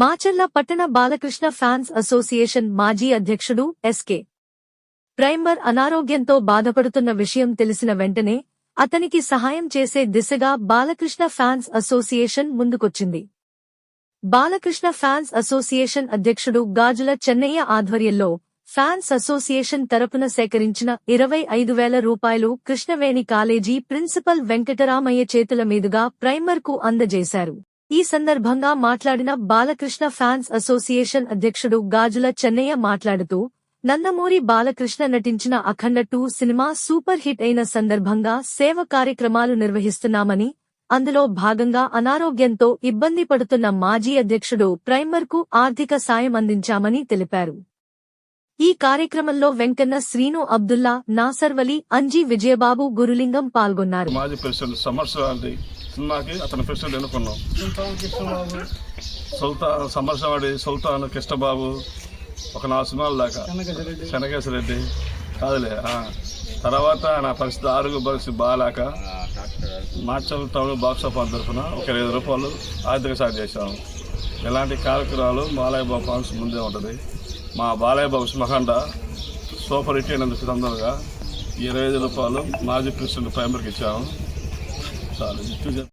మాచర్ల పట్టణ Balakrishna fans association మాజీ అధ్యక్షుడు ఎస్కే ప్రైమర్ అనారోగ్యంతో బాధపడుతున్న విషయం తెలిసిన వెంటనే అతనికి సహాయం చేసే దిశగా బాలకృష్ణ ఫ్యాన్స్ అసోసియేషన్ ముందుకొచ్చింది. బాలకృష్ణ ఫ్యాన్స్ అసోసియేషన్ అధ్యక్షుడు గాజుల చెన్నయ్య ఆధ్వర్యంలో ఫ్యాన్స్ అసోసియేషన్ తరపున సేకరించిన 25,000 రూపాయలు కృష్ణవేణి కాలేజీ ప్రిన్సిపల్ వెంకటరామయ్య చేతుల మీదుగా ప్రైమర్కు అందజేశారు. ఈ సందర్భంగా మాట్లాడిన బాలకృష్ణ ఫ్యాన్స్ అసోసియేషన్ అధ్యక్షుడు గాజుల చెన్నయ్య మాట్లాడుతూ, నందమూరి బాలకృష్ణ నటించిన అఖండ 2 సినిమా సూపర్ హిట్ అయిన సందర్భంగా సేవ కార్యక్రమాలు నిర్వహిస్తున్నామని, అందులో భాగంగా అనారోగ్యంతో ఇబ్బంది పడుతున్న మాజీ అధ్యక్షుడు ప్రైమర్కు ఆర్థిక సాయం అందించామని తెలిపారు. ఈ కార్యక్రమంలో వెంకన్న, శ్రీను, అబ్దుల్లా, నాసర్వలి, అంజీ, విజయబాబు, గురులింగం పాల్గొన్నారు. మాజీ ప్రెసిడెంట్ సమర్శవాడి సినిమాకి అతను ప్రెసిడెంట్ ఎన్నుకున్నాం. సమర్శవాడి సుల్తాన్ కృష్ణబాబు ఒక 4 సినిమాల దాకా, చెన్నకేశ్వరరెడ్డి కాదులే. తర్వాత నా పరిస్థితి ఆరోగ్య పరిస్థితి బాగాలేక మాచర్ల టౌన్ బాక్స్ ఆఫీస్ తరఫున ఒక 5,000 రూపాయలు ఆర్థిక సాయం చేశాము. ఇలాంటి కార్యక్రమాలు బాలయ్య బాబు ఫాన్స్ ముందే ఉంటుంది. మా బాలయ్య బాబు సింహఖండ సూపర్ హిట్ అయినందుకు సందర్భంగా 25,000 రూపాయలు మాజీ ప్రెసిడెంట్ ప్రైమర్కి ఇచ్చాము. చాలు.